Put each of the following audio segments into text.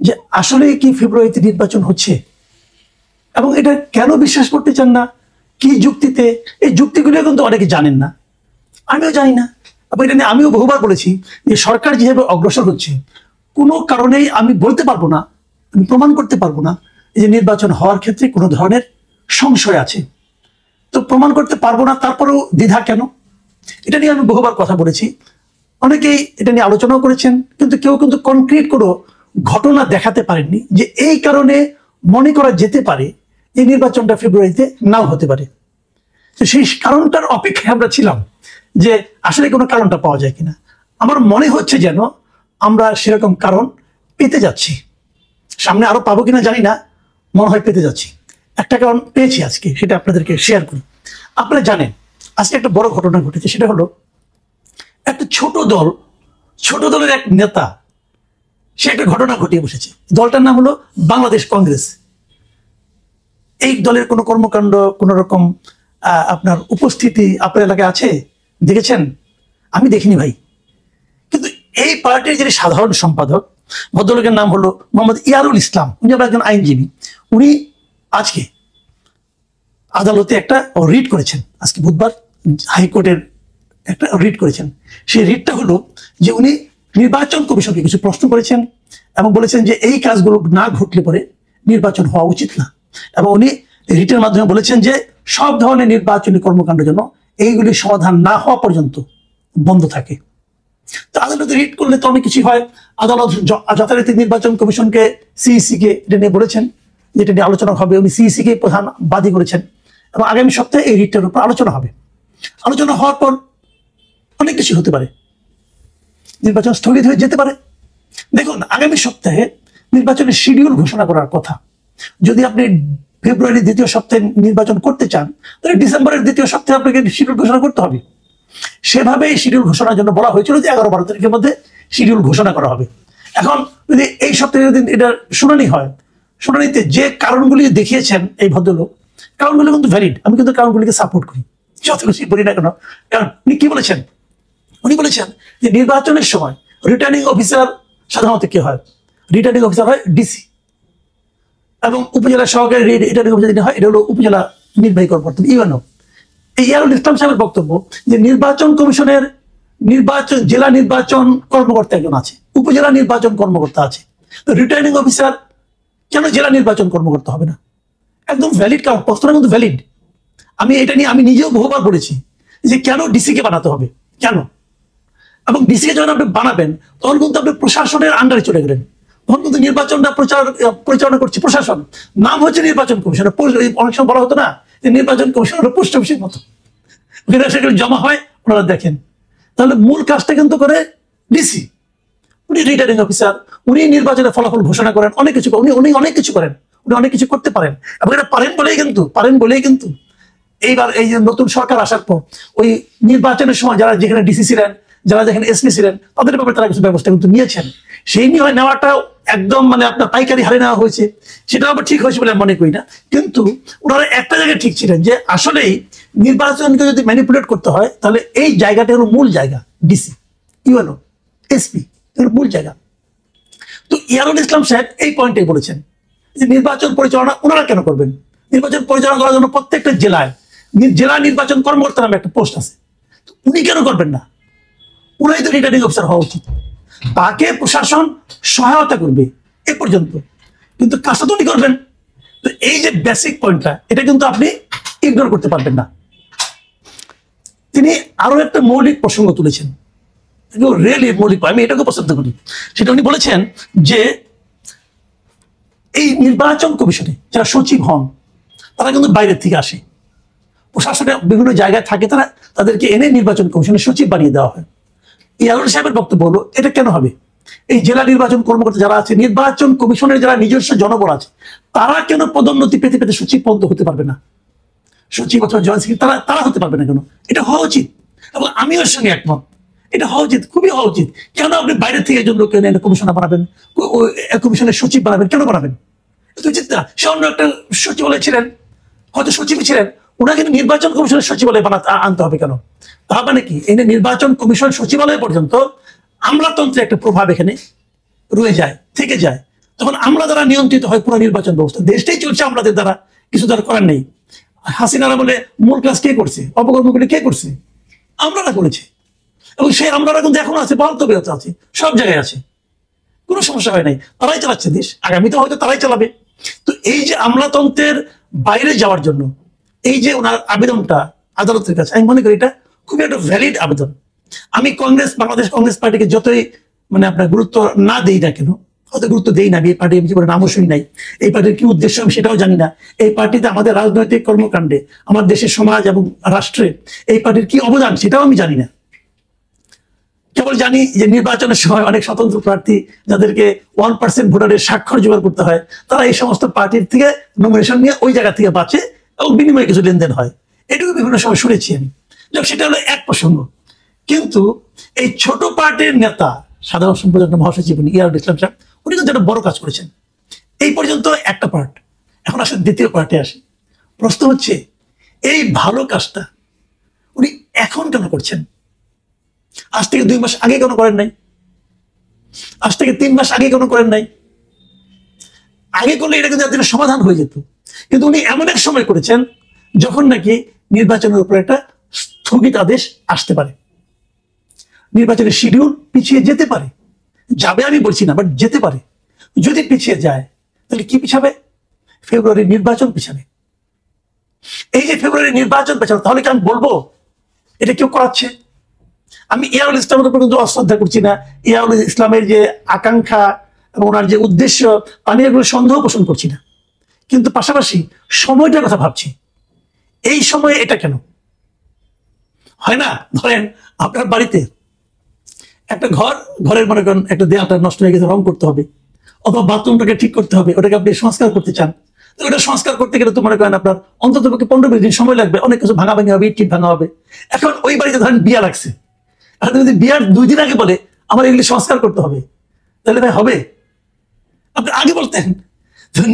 যে আসলে কি ফেব্রুয়ারিতে নির্বাচন হচ্ছে, এবং এটা কেন বিশ্বাস করতে চান না, কি যুক্তিতে, এই যুক্তিগুলো কিন্তু অনেকে জানেন না, আমিও জানি না। এবং এটা নিয়ে আমিও বহুবার বলেছি যে সরকার যেভাবে অগ্রসর হচ্ছে, কোনো কারণেই আমি বলতে পারবো না, আমি প্রমাণ করতে পারবো না যে নির্বাচন হওয়ার ক্ষেত্রে কোনো ধরনের সংশয় আছে। তো প্রমাণ করতে পারবো না, তারপরেও দ্বিধা কেন? এটা নিয়ে আমি বহুবার কথা বলেছি, অনেকেই এটা নিয়ে আলোচনাও করেছেন, কিন্তু কেউ কিন্তু কনক্রিট কোনো ঘটনা দেখাতে পারেননি যে এই কারণে মনে করা যেতে পারে এই নির্বাচনটা ফেব্রুয়ারিতে নাও হতে পারে। তো সেই কারণটার অপেক্ষায় আমরা ছিলাম যে আসলে কোনো কারণটা পাওয়া যায় কিনা। আমার মনে হচ্ছে যেন আমরা সেরকম কারণ পেতে যাচ্ছি, সামনে আরো পাবো কিনা জানি না, মনে হয় পেতে যাচ্ছি। একটা কারণ পেয়েছি আজকে, সেটা আপনাদেরকে শেয়ার করি। আপনারা জানেন আজকে একটা বড় ঘটনা ঘটেছে, সেটা হলো একটা ছোট দলের এক নেতা সে একটা ঘটনা ঘটিয়ে বসেছে। দলটার নাম হলো বাংলাদেশ কংগ্রেস। এই দলের কোনো কর্মকাণ্ড, কোন রকম আপনার উপস্থিতি আপনার এলাকায় আছে, দেখেছেন? আমি দেখিনি ভাই। কিন্তু এই পার্টির যিনি সাধারণ সম্পাদক, ভদ্রলোকের নাম হলো মোহাম্মদ ইয়ারুল ইসলাম, উনি একজন আইনজীবী। উনি আজকে আদালতে একটা রিট করেছেন, আজকে বুধবার হাইকোর্টের একটা রিট করেছেন। সেই রিটটা হলো যে উনি নির্বাচন কমিশনকে কিছু প্রশ্ন করেছেন এবং বলেছেন যে এই কাজগুলো না ঘটলে পরে নির্বাচন হওয়া উচিত না, এবং উনি রিটের মাধ্যমে বলেছেন যে সব ধরনের নির্বাচনী কর্মকাণ্ড যেন এইগুলি সমাধান না হওয়া পর্যন্ত বন্ধ থাকে। তো আদালতে রিট করলে তো অনেক কিছু হয়। আদালত যথারীতি নির্বাচন কমিশনকে, সিইসি কে এটা নিয়ে বলেছেন, যেটা নিয়ে আলোচনা হবে। উনি সিইসি কে প্রধান বাদী করেছেন এবং আগামী সপ্তাহে এই রিটটার উপর আলোচনা হবে। আলোচনা হওয়ার পর অনেক কিছু হতে পারে, নির্বাচন স্থগিত হয়ে যেতে পারে। দেখুন, আগামী সপ্তাহে নির্বাচনের শিডিউল ঘোষণা করার কথা। যদি আপনি ফেব্রুয়ারির দ্বিতীয় সপ্তাহে নির্বাচন করতে চান, তাহলে ডিসেম্বরের দ্বিতীয় সপ্তাহে আপনাকে শিডিউল ঘোষণা করতে হবে। সেভাবেই শিডিউল ঘোষণার জন্য বলা হয়েছিল যে 11-12 তারিখের মধ্যে শিডিউল ঘোষণা করা হবে। এখন যদি এই সপ্তাহে যদি এটার শুনানি হয়, শুনানিতে যে কারণগুলি দেখিয়েছেন এই ভদ্রলোক, কারণগুলি কিন্তু ভ্যালিড। আমি কিন্তু কারণগুলিকে সাপোর্ট করি, যত খুশি বলি না কেন। কারণ উনি কি বলেছেন? উনি বলেছেন যে নির্বাচনের সময় রিটার্নিং অফিসার সাধারণত কি হয়? রিটার্নিং অফিসার হয় ডিসি, এবং উপজেলা সহকারী রিটার্নিং অফিসার যেটা হয় এটা হলো উপজেলা নির্বাহী কর্মকর্তা, ইউএনও। এই ইয়ারুল ইসলাম সাহেবের বক্তব্য যে নির্বাচন কমিশনের জেলা নির্বাচন কর্মকর্তা একজন আছে, উপজেলা নির্বাচন কর্মকর্তা আছে, তো রিটার্নিং অফিসার কেন জেলা নির্বাচন কর্মকর্তা হবে না? একদম ভ্যালিড কারণ, প্রশ্নটা কিন্তু ভ্যালিড। আমি এটা নিয়ে আমি নিজেও বহুবার বলেছি যে কেন ডিসি কে বানাতে হবে, কেন? এবং ডিসি কে যখন আপনি বানাবেন তখন কিন্তু আপনি প্রশাসনের আন্ডারে চলে গেলেন, তখন কিন্তু নির্বাচনটা পরিচালনা করছে প্রশাসন, নাম হচ্ছে নির্বাচন কমিশন। অনেক সময় বলা হতো না যে নির্বাচন কমিশন হলো পোস্ট অফিসের মতো, সেখানে জমা হয়, ওনারা দেখেন। তাহলে মূল কাজটা কিন্তু করে ডিসি, উনি রিটার্নিং অফিসার, উনি নির্বাচনের ফলাফল ঘোষণা করেন, অনেক কিছু উনি অনেক কিছু করেন, উনি অনেক কিছু করতে পারেন, এবং এটা পারেন বলেই কিন্তু এইবার এই যে নতুন সরকার আসার পর ওই নির্বাচনের সময় যারা যেখানে ডিসি ছিলেন, যারা যেখানে এসপি ছিলেন, তাদের ব্যাপারে তারা কিছু ব্যবস্থা কিন্তু নিয়েছেন। সেই নিয়ে নেওয়াটা একদম মানে আপনার পাইকারি হারে নেওয়া হয়েছে, সেটা আবার ঠিক হয়েছে বলে আমি মনে করি না। কিন্তু ওনারা একটা জায়গায় ঠিক ছিলেন যে আসলেই নির্বাচনকে যদি ম্যানিপুলেট করতে হয় তাহলে এই জায়গাটা হলো মূল জায়গা, ডিসি, ইউএনও, এসপি এর মূল জায়গা। তো ইয়ারুল ইসলাম সাহেব এই পয়েন্টটাই বলেছেন যে নির্বাচন পরিচালনা ওনারা কেন করবেন? নির্বাচন পরিচালনা করার জন্য প্রত্যেকটা জেলায় জেলা নির্বাচন কর্মকর্তা নামে একটা পোস্ট আছে, উনি কেন করবেন না? উনাই তো রিটার্নিং অফিসার হওয়া উচিত, তাকে প্রশাসন সহায়তা করবে এ পর্যন্ত, কিন্তু কাজটা তো উনি করবেন। তো এই যে বেসিক পয়েন্টটা, এটা কিন্তু আপনি ইগনোর করতে পারবেন না। তিনি আরো একটা মৌলিক প্রসঙ্গ তুলেছেন, রিয়েলি মৌলিক, আমি এটাকে পছন্দ করি। সেটা উনি বলেছেন যে এই নির্বাচন কমিশনে যারা সচিব হন তারা কিন্তু বাইরের থেকে আসে, প্রশাসনের বিভিন্ন জায়গায় থাকে, তাদেরকে এনে নির্বাচন কমিশনের সচিব বানিয়ে দেওয়া হয়। ইয়ারুল সাহেবের বক্তব্য হলো এটা কেন হবে? এই জেলা নির্বাচন কর্মকর্তা যারা আছে, নির্বাচন কমিশনের যারা নিজস্ব জনবল আছে, তারা কেন পদোন্নতি পেতে পেতে সচিব পর্যন্ত হতে পারবে না? সচিব অথবা জয়েন্ট সেক্রেটারি তারা হতে পারবে না কেন? এটা হওয়া উচিত, এবং আমিও এর সঙ্গে একমত, এটা হওয়া উচিত, খুবই হওয়া উচিত। কেন আপনি বাইরে থেকে একজন লোক এনে কমিশনার বানাবেন, কমিশনের সচিব বানাবেন, কেন বানাবেন? এটা উচিত না। সে অন্য একটা সচিবালয় ছিলেন, হয়তো সচিব ছিলেন, ওনাকে নির্বাচন কমিশনের সচিবালয় আনতে হবে কেন? তার মানে কি এনে নির্বাচন কমিশন সচিবালয় পর্যন্ত আমলাতন্ত্রের একটা প্রভাব এখানে রয়ে যায়, থেকে যায়। তখন আমরা দ্বারা নিয়ন্ত্রিত হয় পুরো নির্বাচন ব্যবস্থা, দেশটাই চলছে আমাদের দ্বারা, কিছু দ্বারা করার নেই। হাসিনারা বলে মূল কাজ কে করছে, অপকর্মগুলি কে করছে? আমরারা করেছি, এবং সেই আমরারা কিন্তু এখনো আছে, বলতব্য আছে, সব জায়গায় আছে, কোনো সমস্যা হয় নাই। তারাই চালাচ্ছে দেশ, আগামীতে হয়তো তারাই চালাবে। তো এই যে আমলাতন্ত্রের বাইরে যাওয়ার জন্য এই যে ওনার আবেদনটা আদালতের কাছে, আমি মনে করি এটা খুবই একটা ভ্যালিড আবেদন। আমি বাংলাদেশ কংগ্রেস পার্টিকে যতই মানে আপনার গুরুত্ব না দেই না কেন, হয়তো গুরুত্ব দেই না, এই পার্টি আমি জীবনে নামও শুনি নাই, এই পার্টির কি উদ্দেশ্য আমি সেটাও জানি না, এই পার্টিতে আমাদের রাজনৈতিক কর্মকাণ্ডে, আমার দেশের সমাজ এবং রাষ্ট্রে এই পার্টির কি অবদান সেটাও আমি জানি না। কেবল জানি যে নির্বাচনের সময় অনেক স্বতন্ত্র প্রার্থী, যাদেরকে 1% ভোটারের স্বাক্ষর জোগাড় করতে হয়, তারা এই সমস্ত পার্টির থেকে নমিনেশন নিয়ে ওই জায়গা থেকে বাঁচে এবং বিনিময়ে কিছু লেনদেন হয়, এটুকু বিভিন্ন সময় শুনেছি আমি। সেটা হলো এক প্রসঙ্গ। কিন্তু এই ছোট পার্টির নেতা সাধারণ সম্পাদক মহাসচিব ইয়ারুল ইসলাম সাহেব, উনি কিন্তু একটা বড় কাজ করেছেন। এই পর্যন্ত একটা পার্ট, এখন আসলে দ্বিতীয় পার্টে আসে। প্রশ্ন হচ্ছে, এই ভালো কাজটা উনি এখন কেন করছেন? আজ থেকে 2 মাস আগে কেন করেন নাই? আজ থেকে 3 মাস আগে কেন করেন নাই? আগে করলে এটা কিন্তু একদিনের সমাধান হয়ে যেত। কিন্তু উনি এমন এক সময় করেছেন যখন নাকি নির্বাচনের উপর একটা স্থগিতাদেশ আসতে পারে, নির্বাচনের শিডিউল পিছিয়ে যেতে পারে, যাবে আমি বলছি না, বাট যেতে পারে। যদি পিছিয়ে যায় তাহলে কি পিছাবে? ফেব্রুয়ারির নির্বাচন পিছাবে। এই যে ফেব্রুয়ারির নির্বাচন পেছাবে, তাহলে কি আমি বলবো এটা কেউ করাচ্ছে? আমি ইয়ারুল ইসলামের উপর কিন্তু অশ্রদ্ধা করছি না, ইয়ারুল ইসলামের যে আকাঙ্ক্ষা এবং ওনার যে উদ্দেশ্য, আমি এগুলো সন্দেহ পোষণ করছি না, কিন্তু পাশাপাশি সময়টার কথা ভাবছি। এই সময়ে এটা কেন হয় না? ধরেন আপনার বাড়িতে একটা ঘরের মনে করেন একটা দেয়ালটা নষ্ট হয়ে গেছে, রং করতে হবে, অথবা বাথরুমটাকে ঠিক করতে হবে, ওটাকে আপনি সংস্কার করতে চান। তো ওটা সংস্কার করতে গেলে তো মনে করেন আপনার অন্তত 15-20 দিন সময় লাগবে, অনেক কিছু ভাঙাভাঙি হবে, ইট ভাঙা হবে। এখন ওই বাড়িতে ধরেন বিয়া লাগছে, এখন যদি বিয়ার 2 দিন আগে বলে আমার এগুলি সংস্কার করতে হবে, তাহলে ভাই হবে? আপনি আগে বলতেন।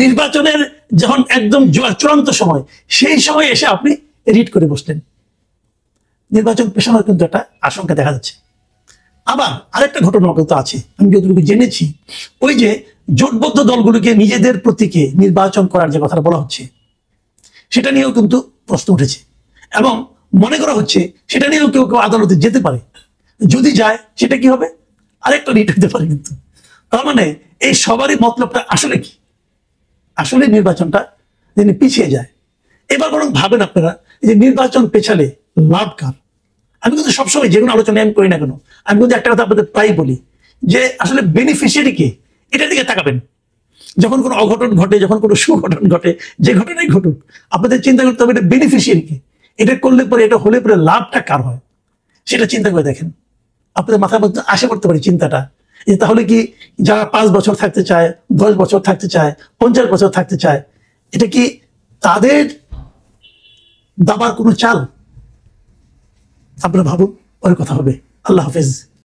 নির্বাচনের যখন একদম চূড়ান্ত সময়, সেই সময় এসে আপনি রিট করে বসলেন। নির্বাচন পেছানোর কিন্তু একটা আশঙ্কা দেখা যাচ্ছে। আবার আরেকটা ঘটনা কিন্তু আছে, আমি যতটুকু জেনেছি, ওই যে জোটবদ্ধ দলগুলোকে নিজেদের প্রতীকে নির্বাচন করার যে কথাটা বলা হচ্ছে, সেটা নিয়েও কিন্তু প্রশ্ন উঠেছে, এবং মনে করা হচ্ছে সেটা নিয়েও কেউ কেউ আদালতে যেতে পারে। যদি যায় সেটা কি হবে? আরেকটা রিট হতে পারে। কিন্তু তার মানে এই সবারই মতলবটা আসলে কি? আসলে নির্বাচনটা যিনি পিছিয়ে যায়। এবার বরং ভাবেন আপনারা, যে নির্বাচন পেছালে লাভ কার? আমি কিন্তু সবসময় যে কোনো আলোচনায় আমি করি না কেন, আমি কিন্তু একটা কথা আপনাদের প্রায় বলি, যে আসলে বেনিফিশিয়ারি কে, এটার দিকে তাকাবেন। যখন কোনো অঘটন ঘটে, যখন কোনো সুঘটন ঘটে, যে ঘটনাই ঘটুক, আপনাদের চিন্তা করতে হবে এটা বেনিফিশিয়ারি কে, এটা করলে পরে, এটা হলে পরে লাভটা কার হয়, সেটা চিন্তা করে দেখেন। আপনাদের মাথার মধ্যে আসে করতে পারি চিন্তাটা, যে তাহলে কি যারা 5 বছর থাকতে চায়, 10 বছর থাকতে চায়, 50 বছর থাকতে চায়, এটা কি তাদের দাবার কোনো চাল? আপনারা ভাবুন, পরে কথা হবে। আল্লাহ হাফেজ।